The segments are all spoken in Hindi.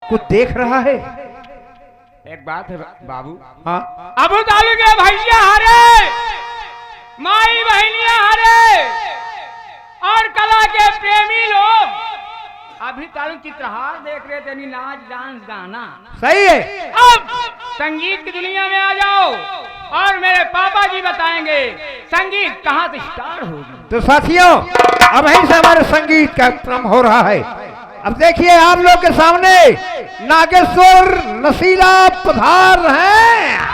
कुछ देख रहा है। एक बात है बाबू। हाँ अब तालु के भैया हरे, माई बहनिया हरे और कला के प्रेमी लोग अभी तालु चित्रहार देख रहे थे, नाच डांस गाना। सही है। अब संगीत की दुनिया में आ जाओ और मेरे पापा जी बताएंगे संगीत कहाँ से स्टार्ट होगी। तो साथियों अब यहीं से हमारे संगीत का क्रम हो रहा है। अब देखिए आप लोग के सामने नागेश्वर नसीला पधार हैं।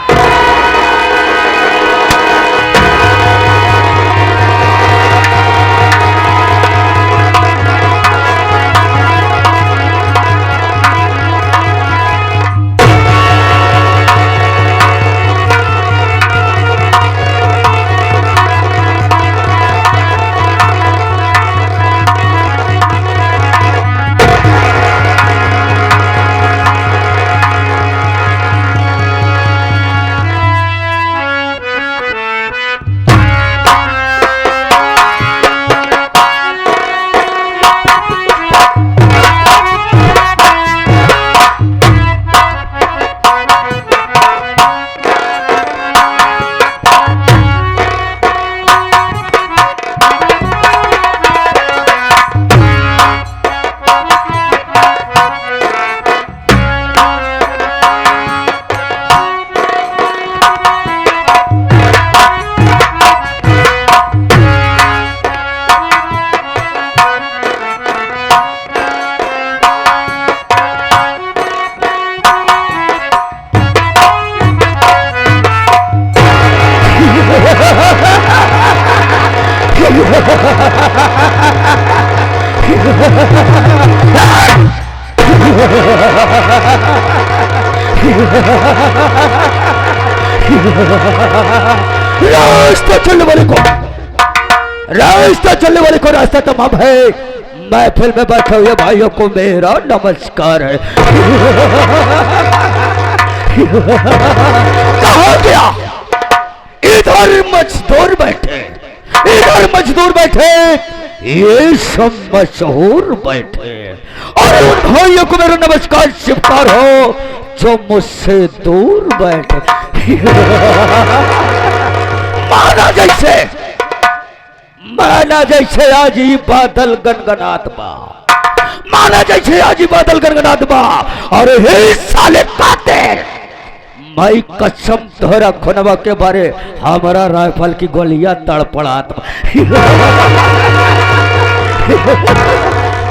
रास्ता चलने वाले को रास्ता तमाम है। महफिल में बैठे हुए भाइयों को मेरा नमस्कार है। कहाँ गया? इधर मजदूर बैठे, ये सब मशहूर बैठे और उन भाइयों को मेरा नमस्कार स्वीकार हो जो मुझसे दूर बैठे। माना जैसे आज ही बादल गनगनात बा, और हे साले कातिल, मैं कसम तोहरा खुनवा के बारे हमारा राइफल की गोलियां तड़पड़ात बा।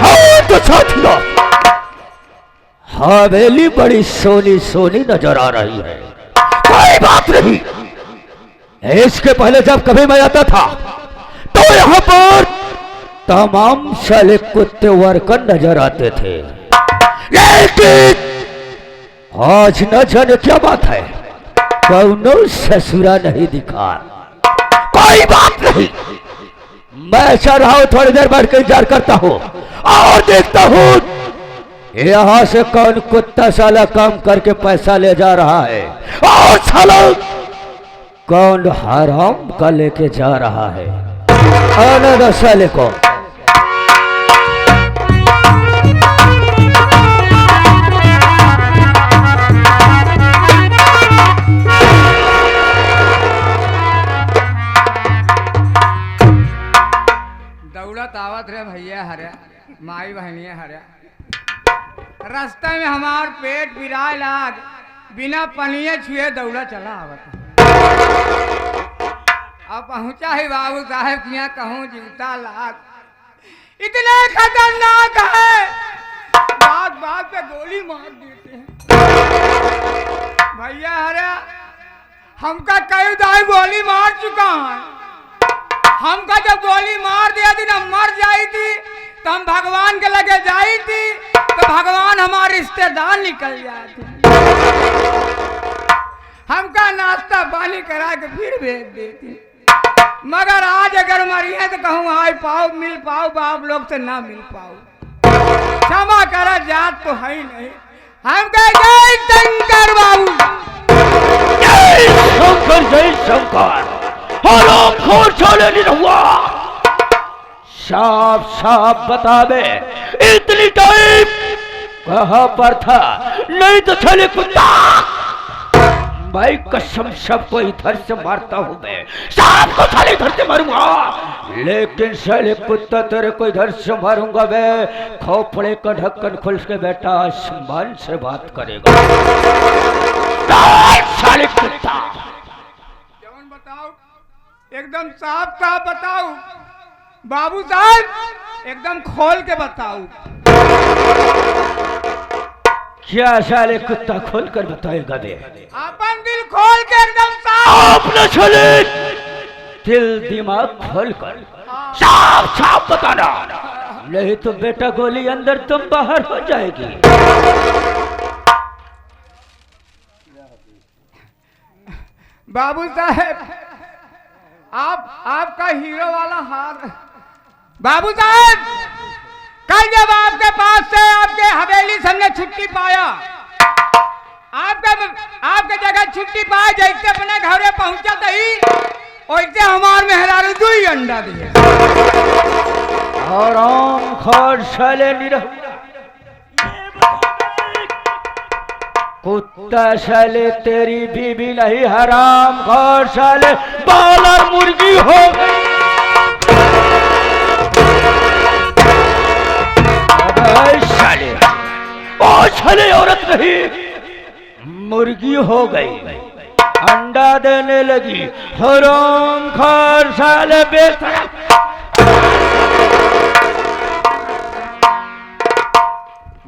हाँ तो साथियों, हवेली बड़ी सोनी सोनी नजर आ रही है। कोई बात नहीं, इसके पहले जब कभी मैं आता था तो यहाँ पर तमाम साले कुत्ते वर्कर नजर आते थे, लेकिन आज न जाने क्या बात है, कौनो ससुरा नहीं दिखा। कोई बात नहीं, मैं ऐसा रहा हूं, थोड़ी देर बैठ कर इंतजार करता हूँ और देखता हूँ यहाँ से कौन कुत्ता साला काम करके पैसा ले जा रहा है और साला कौन हराम का लेके जा रहा है। आने दो साले को। दौड़त आवत रे भैया हरे, माई बहनिया हरे, रास्ते में हमार पेट बिराए लाग, बिना पनिये छुए दौड़ा चला आवत। अब पहुंचा ही बाबू साहब के यहाँ, कहूँ जूता लाग, इतने खतरनाक है, बात बात पे गोली मार देते हैं। भैया हरे, हमका कई दाई गोली मार चुका है, हमका जब गोली मार दिया थी ना, मर जाई थी तो हम भगवान के लगे जाई थी तो भगवान हमारे रिश्तेदार निकल जाए थे, हमका नाश्ता पानी करा के फिर भेज देती। मगर आज अगर मरिए तो कहूँ आ पाओ, मिल पाओ, बाप लोग से ना मिल पाओ, क्षमा करा, जात तो है ही नहीं। हम कह जय शंकर बाबू, जय शंकर। साफ साफ बता दे, इतनी टाइम कहाँ पर था? नहीं तो चले कुत्ता, भाई कसम सबको इधर से मारता हूँ मैं, सबको साले इधर से मारूंगा, लेकिन साले कुत्ता तेरे को इधर से मारूंगा मैं। खोपड़े का ढक्कन खुल के बेटा आसमान से बात करेगा। साले कुत्ता जवन बताओ, एकदम साफ साफ बताओ बाबू साहब, एकदम खोल के बताओ। क्या साले कुत्ता खोल कर बताएगा बे? अपन दिल खोल के एकदम साफ। अपना चले दिल दिमाग खोल कर साफ साफ बताना, नहीं तो बेटा गोली अंदर तुम बाहर हो जाएगी। बाबू साहब आपका हीरो वाला हार। बाबू साहब कल जब आपके पास से आपके हवेली से हमने छुट्टी पाया, आपके जगह छुट्टी पाया, जैसे अपने घरे पहुंचा दही वैसे हमार मेहरारू दू ही अंडा दिए। आराम खोर साले निरह कुत्ता साले तेरी बीबी नहीं, हराम खोर साले बालर मुर्गी हो गई। साले ओ साले औरत नहीं, मुर्गी हो गई, अंडा देने लगी, हराम खोर साले बेशरम।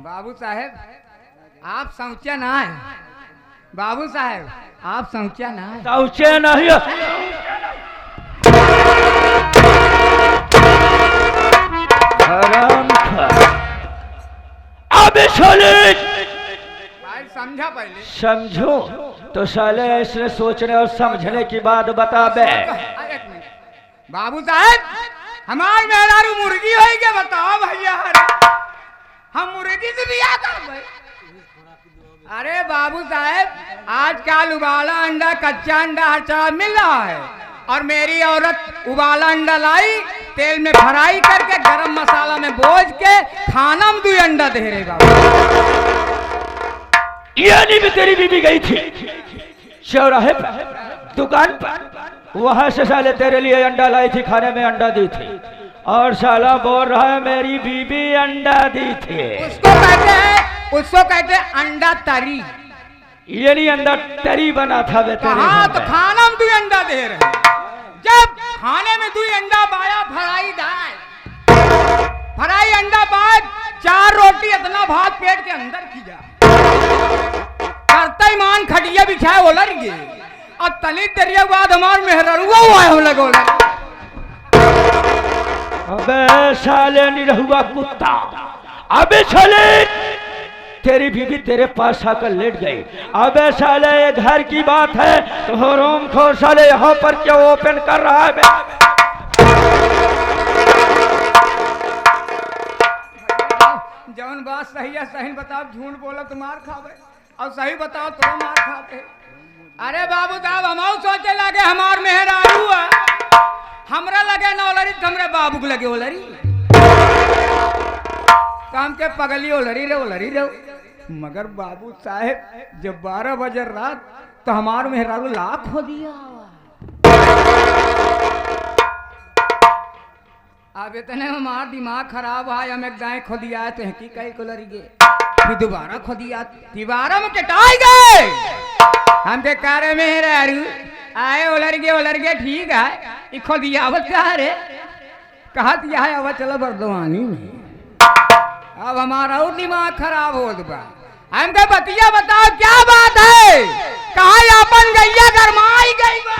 बाबू साहब आप समझा ना है, बाबू साहब आप समझा ना है। समझे नहीं हराम खोर। अबे साले भाई समझा पहले। समझो तो साले इसने सोचने और समझने की बात बता बे। बाबू साहब हमारी मेहरारू मुर्गी होई के बताओ भैया, हम मुर्गी से भी आ कर। अरे बाबू साहब आजकल उबाला अंडा, कच्चा अंडा हर जगह मिल रहा है, और मेरी औरत उबाला अंडा लाई, तेल में फ्राई करके गरम मसाला में बोझ के खाना में 2 अंडा दे रहे बाबू। यानी भी तेरी बीबी गई थी चौराहे पर दुकान पर, वहां से साले तेरे लिए अंडा लाई थी, खाने में अंडा दी थी, और साला बोल रहा है मेरी बीबी अंडा दी थी। उसको कहते हैं अंडा तरी। यानी अंडा तरी बना था बे तेरे। हाँ तो खाना में 2 अंडा दे रहे, जब खाने में 2 अंडा पाया, फ्राई दाल, फ्राई अंडा बाद 4 रोटी, इतना भात पेट के अंदर किया, करता ईमान खटिया बिछाए ओलर गए, और तली दरिया बाद हमार मेहरुआ हुआ हम लगो। अबे साले निरहुआ कुत्ता, अबे साले तेरी बीबी तेरे पास आकर लेट गई। अबे साले ये घर की बात है तो रोम खोर साले यहाँ पर क्या ओपन कर रहा है बे? जौन बात सही है सही बताओ, झूठ बोलो तो मार खावे, और सही बताओ तो मार खाते। अरे बाबू साहब हम सोचे लगे हमार मेहरारू है, हमरा लगे न ओलरी, हमरे बाबू को लगे ओलरी, काम के पगली ओलरी रे। मगर बाबू साहेब जब 12 बजे रात तो हमार मेहरारू लाख हो दिया। अब इतने में हमारा दिमाग खराब है, हम एक गाय खो दिया तो की कई को लड़ी गए, फिर दोबारा खो दिया, दोबारा में कटाई गए। हम के कारे मेहरारू आए ओलर गए ठीक है, ये खो दिया रे, कहा दिया है अब चलो बरदवानी में। अब हमारा और दिमाग खराब हो गया। हमके बतिया बताओ क्या बात है, कहा अपन गैया गरमाई गई बा।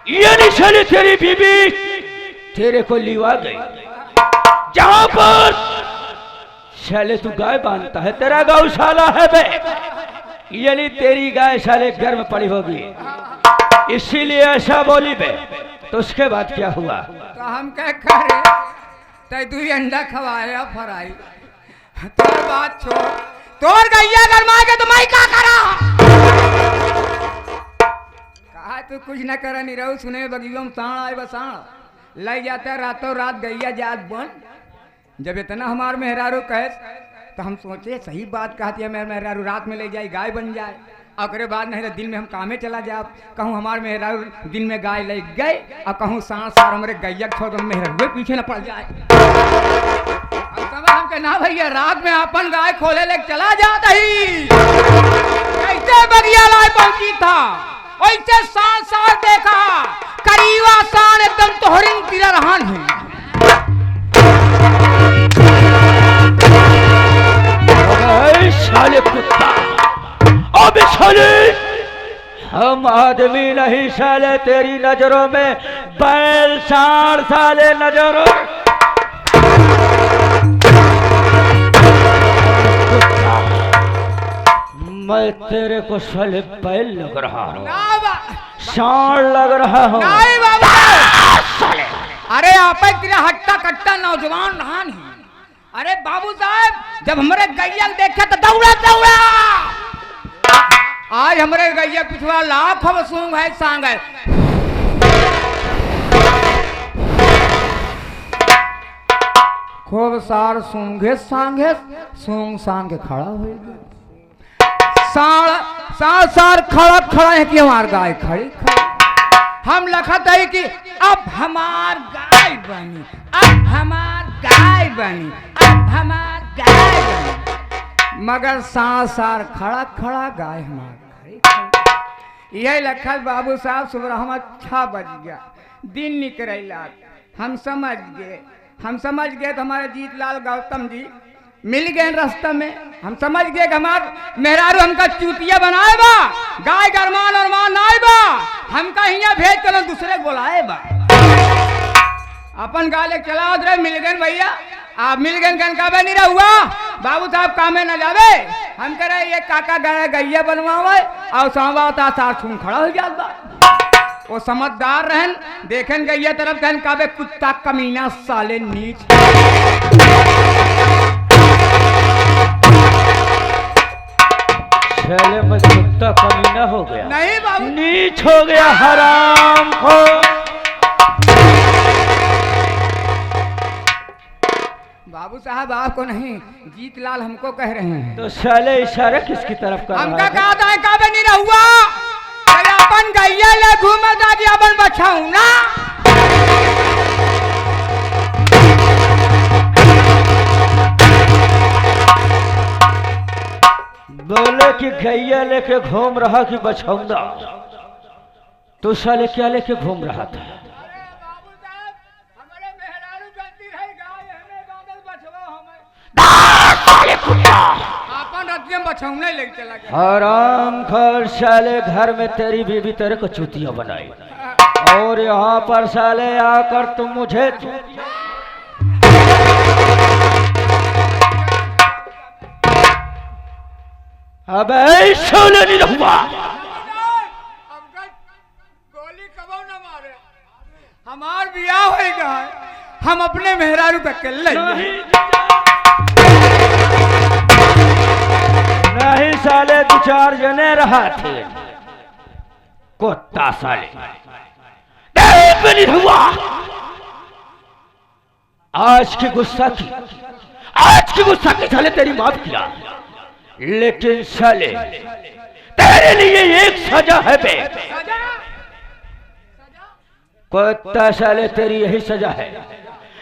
ये निशानी तेरी बीबी तेरे को लिवा गई, जहां पर शाले तू गाय बांधता है, तेरा गौशाला है बे, यानी तेरी गाय शाले घर में पड़ी होगी, इसीलिए ऐसा बोली बे। तो उसके बाद क्या हुआ? तो हम क्या करे, तू अंडा खवाया फ्राई, तोर बात छोड़, तोर गैया गरमा के तो मैं क्या करा? कहा तू कुछ न करा, नहीं रहू सुने बगियों में साण आए बसाण लग जाता, रातों रात गैया जात बन, जब इतना हमार मेहरारू कहे तो हम सोचे सही बात कहती है, मेरे मेहरारू रात में ले जाए गाय बन जाए, और बाद नहीं तो दिन में हम कामे चला जाए। कहूँ हमारे मेहरारू दिन में गाय ले गए और कहूँ सांस सार हमारे गैया छोड़ दो मेहरारू पीछे न पड़ जाए। हम के ना भैया रात में अपन गाय खोले ले चला जाता ही। कैसे बगिया लाए पहुंची था वैसे सांस सार देखा करीबा सान एकदम तोहरिन तिरा रहन है। साले कुत्ता, अब साले हम आदमी नहीं साले, तेरी नजरों में बैल सांड साले नजरों। मैं तेरे को साले बैल लग रहा हूँ, सांड लग रहा हूँ। अरे आप तेरा हट्टा कट्टा नौजवान रहा नहीं। अरे बाबू साहब जब हमारे गैया देखे तो दौड़ा दौड़ा। आज हमारे गैया पिछवा लाख सूंग है सांग है। खूब सार सूंघे सांगे सूंग सांग के खड़ा हो गया। सार सार खड़ा खड़ा है कि हमार गाय खड़ी खड़ी। हम लखत है कि अब हमार गाय बनी, अब हमार गाय बनी, अब हमार गाय बनी। मगर सार खड़ा खड़ा गाय हमार खड़ी खड़ी। यही लखत बाबू साहब सुबह हम अच्छा बज गया, दिन निकला। हम समझ गए तो हमारे जीतलाल गौतम जी मिल गए रास्ता में। हम समझ गए कि हमार मेहरारू हमका चूतिया बनाए बा, गाय गरमान और मान आए बा, हमका यहाँ भेज कर दूसरे बोलाए बा। अपन गाय ले चला उधर मिल गए भैया। आप मिल गए का नहीं रहुआ बाबू साहब कामे न जावे। हम कह रहे ये काका गैया बनवावे और समझता सार छून खड़ा हो जाता। वो समझदार रहन देखन गैया तरफ कहन काबे कुत्ता कमीना साले नीच। पहले मैं कुत्ता कमीना हो गया, नहीं बाबू नीच हो गया, हराम खो। बाबू साहब आपको नहीं जीतलाल हमको कह रहे हैं। तो साले इशारा किसकी तरफ कर हमका रहा कहा था काबे नहीं रहुआ अपन गैया ले घूमे दादी अपन बचाऊ ना। बोले कि गैया लेके घूम रहा कि बछौंदा, तो साले क्या लेके घूम रहा था? हराम खोर साले, घर में तेरी बीवी तेरे को चूतिया बनाई और यहाँ पर साले आकर तुम मुझे अब सोने नहीं रहूंगा। गोली कबो न मारे, हमार बियाह होएगा, हम अपने मेहरारू का कल नहीं साले, दो चार जने रहा थे कुत्ता साले नहीं हुआ। आज की गुस्सा की साले तेरी माफ किया, लेकिन साले तेरे लिए एक सजा है बे। कुत्ता साले तेरी यही सजा है।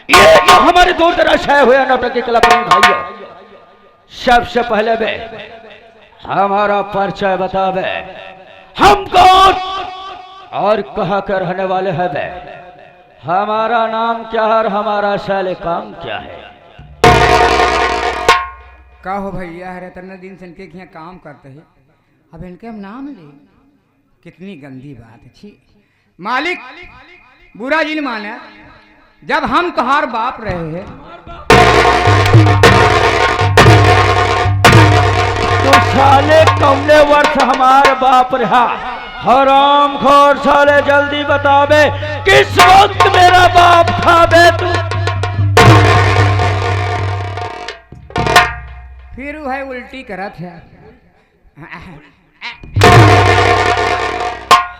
ये जो हमारे दूर दराज आए हुए नौटंकी कलाकार भाइयों, सबसे पहले बे हमारा परिचय बता बे, हम कौन और कहाँ के रहने वाले हैं बे, हमारा नाम क्या है और हमारा साले काम क्या है? का हो भैया है इतना दिन से इनके यहाँ काम करते हैं, अब इनके हम नाम ले, कितनी गंदी बात है। छी मालिक बुरा जी नहीं माने, जब हम तुम्हार बाप रहे हैं तो साले कौने वर्ष हमारे बाप रहा? हराम खोर साले जल्दी बतावे किस वक्त मेरा बाप था बे तू? फिर वो है उल्टी करत है।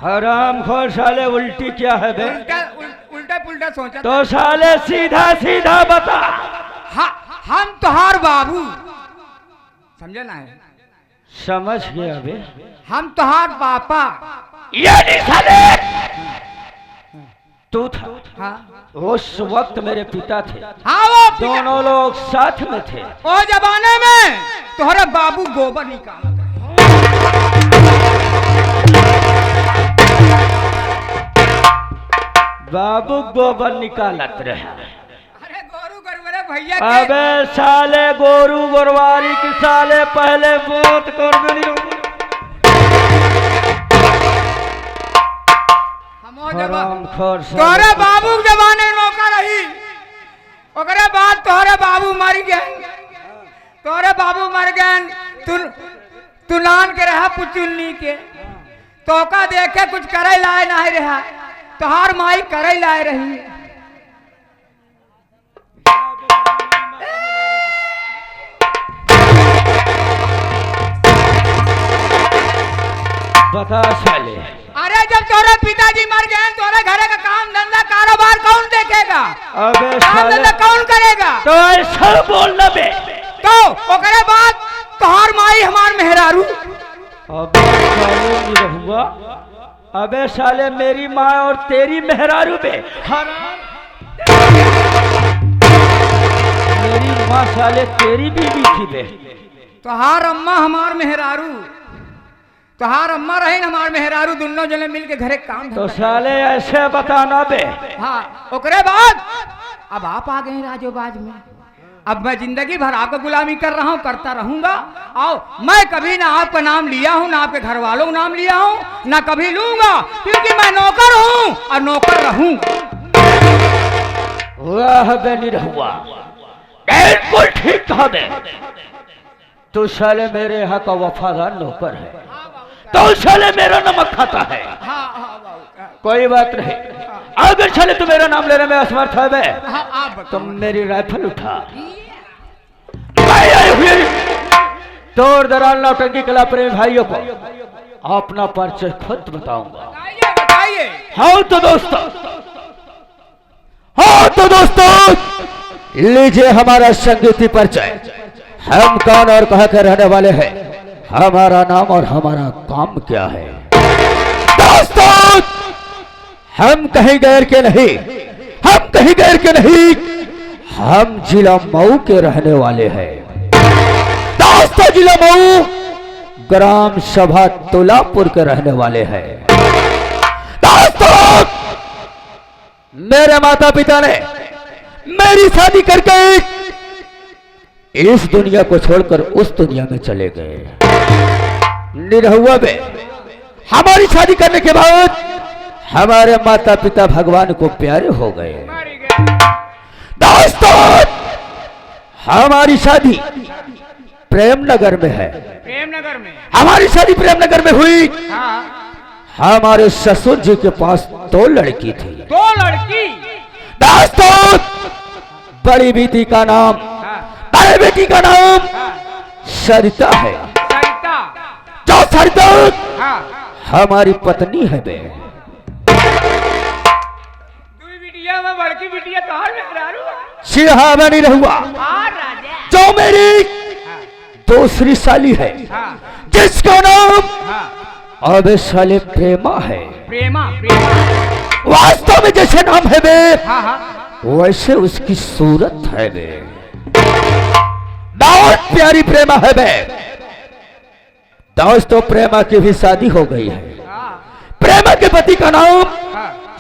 हराम खोर साले उल्टी क्या है बे? उल्टा पुल्टा सोचा तो साले सीधा सीधा बता। हाँ हम तुहार बाबू, समझे ना है? समझ गया बे। हम तुहार पापा। यानी साले तू था। हाँ उस वक्त मेरे पिता थे, हाँ वो दोनों लोग साथ में थे। ओ जमाने में तुम्हारे बाबू गोबर निकाला। बाबू गोबर निकालत रहे। अरे गोरू गरवरे भैया के अबे साले गोरू गोरवारी की साले पहले बात कर देनी। तोहरे बाबू के जमाने में नौकर रही, ओकरे बाद तोहरे बाबू मर गए। तोहरे बाबू मर गए, तू नान के रहा पुचुन्नी के, तोका देखे कुछ करे लाए नहीं रहा, तोहार माई करे लाए रही। बता साले। अरे जब तोरे पिताजी मर गए, तोरे घरे का काम धंधा कारोबार कौन देखेगा? अबे काम धंधा कौन करेगा? तो ऐसा बोलना बे। तो ओकरे बाद तोहार माई हमार मेहरारू। अबे साले नहीं रहूंगा। अबे साले मेरी माँ और तेरी मेहरारू बे। मेरी माँ साले तेरी बीवी थी बे। तोहार अम्मा हमार मेहरारू, तोहार अम्मा रहे हमार मेहरारू, दोनों जने मिल के घरे काम तो साले ऐसे बताना बे। हाँ ओकरे बाद अब आप आ गए राजोबाज में। अब मैं जिंदगी भर आपका गुलामी कर रहा हूँ, करता रहूंगा। आओ, मैं कभी ना आपका नाम लिया हूँ, ना आपके घर वालों का नाम लिया हूँ, ना कभी लूंगा, क्योंकि मैं नौकर हूँ और नौकर रहूं। वाह बे निरहुआ, बिल्कुल ठीक कहा बे। तू साले मेरे यहाँ का वफादार नौकर है, तो साले मेरा नमक खाता है। कोई बात नहीं, अगर साले तू मेरा नाम लेने में असमर्थ है बे, तुम मेरी राइफल उठा। तोड़ दराल नौटंकी कला प्रेमी भाइयों को अपना परिचय खुद बताऊंगा। बताइए। हाँ तो दोस्तों लीजिए हमारा संगीती परिचय। हम कौन और कहाँ के रहने वाले हैं, हमारा नाम और हमारा काम क्या है। दोस्तों हम कहीं गैर के नहीं, हम कहीं गैर के नहीं, हम जिला मऊ के रहने वाले हैं। दोस्तों जिला मऊ ग्राम सभा तुलापुर के रहने वाले हैं। दोस्तों मेरे माता पिता ने मेरी शादी करके इस दुनिया को छोड़कर उस दुनिया में चले गए। निरहुआ में हमारी शादी करने के बाद हमारे माता पिता भगवान को प्यारे हो गए। दोस्तों हमारी शादी प्रेमनगर में है। प्रेमनगर में हमारी शादी प्रेमनगर में हुई। हाँ। हमारे ससुर जी के पास 2 लड़की थी। 2 लड़की। दोस्तों बड़ी बेटी का नाम, बड़ी बेटी का नाम सरिता है। सरिता। जो सरिता हाँ। हमारी पत्नी है बे। बिटिया में बड़की बिटिया तोहर मेहरारू सिहावनी रहुआ जो मेरी दूसरी साली है, जिसका नाम अब साले प्रेमा है। प्रेमा। प्रेमा वास्तव में जैसे नाम है बे, हाँ। वैसे उसकी सूरत है बे। बहुत प्यारी प्रेमा है बे। दोस्तों प्रेमा की भी शादी हो गई है। प्रेमा के पति का नाम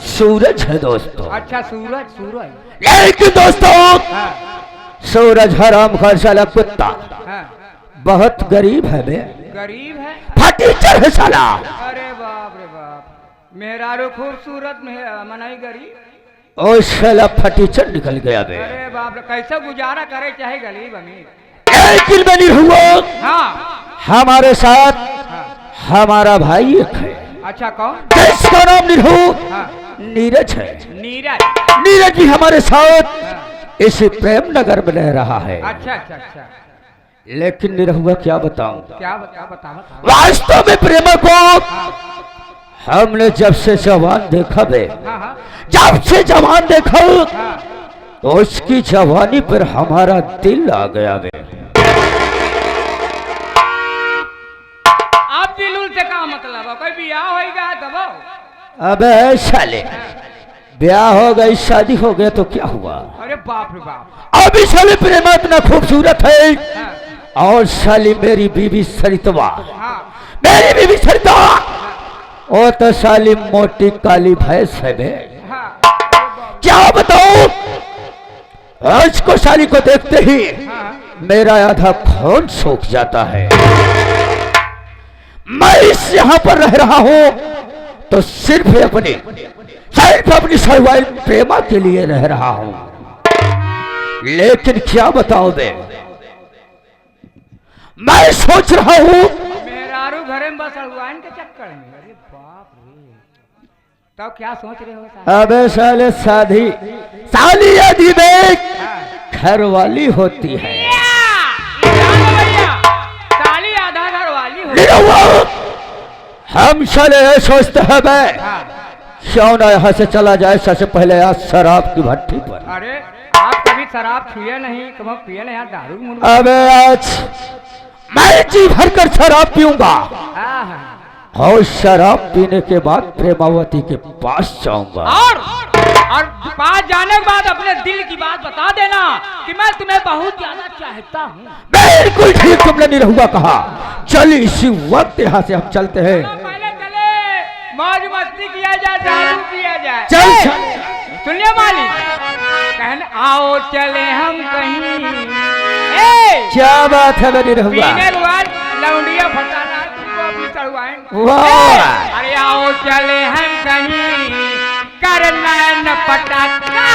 सूरज है दोस्तों। अच्छा सूरज। सूरज लेकिन दोस्तों सूरज हराम साला कुत्ता बहुत गरीब है बे। गरीब है, फटीचर है साला। अरे बाप रे बाप, मेहरारू खूबसूरत में मनाई गरीब। ओ साला फटीचर निकल गया बे। अरे बाप रे, कैसे गुजारा करे चाहे गरीब अमीर। लेकिन बनी हुआ हाँ। हमारे साथ हमारा भाई एक है। अच्छा कौन? जिसका नाम निरहु हाँ। नीरज है। नीरज। नीरज भी हमारे साथ इस प्रेमनगर में रह रहा है। अच्छा अच्छा अच्छा। लेकिन निरहुआ क्या बताऊं, क्या बता। वास्तव में प्रेमा को हमने जब से जवान देखा बे, हाँ। जब से जवान देखा उसकी जवानी पर हमारा दिल आ गया बे। आप दिलुल से का मतलब है? कोई ब्याह होएगा तब? अबे साले, ब्याह हो गई, शादी हो गया तो क्या हुआ? अरे बाप रे बाप। अभी साले प्रेमा इतना खूबसूरत है, हाँ, और साली मेरी बीवी सरितवा, हाँ, मेरी बीवी सरितवा, वो तो साली मोटी काली भैंस है बे। हाँ, क्या बताऊं, आज को साली को देखते ही हाँ, मेरा आधा खून सूख जाता है। मैं इस यहाँ पर रह रहा हूं तो सिर्फ अपनी सर्वाइव प्रेमा के लिए रह रहा हूं। लेकिन क्या बताऊं बे, मैं सोच रहा हूं मेहरारू घरे में बस हलवाइन के चक्कर में। अरे बाप रे, तो क्या सोच रहे हो साहब? अबे साले शादी साली यदि में हाँ। घर वाली होती है, साली आधा घर वाली हो। निरहुआ, हम साले ये सोचते हैं बे, हाँ। क्यों ना यहाँ से चला जाए सबसे पहले आज शराब की भट्टी पर। अरे आप कभी शराब पिए नहीं, कभी पिए नहीं, दारू मुर्गा। अबे आज मैं जी भर कर शराब पीऊंगा, आहा। और शराब पीने के बाद प्रेमावती के पास जाऊंगा। और पास जाने के बाद अपने दिल की बात बता देना कि मैं तुम्हें बहुत ज्यादा चाहता हूँ। बिल्कुल ठीक तुमने निरहुआ कहा। चल इसी वक्त यहाँ से हम चलते हैं। पहले चले, मौज मस्ती किया जाए, दारू पिया जाए। चल सुनिए मालिक, कहने आओ चले हम कहीं। ए, क्या बात है मेरी निरहुआ? पीने के बाद लौंडिया फटाना तुमको अपनी चढ़वाएंगे। वाह, अरे आओ चले हम कहीं करना न पटाखा।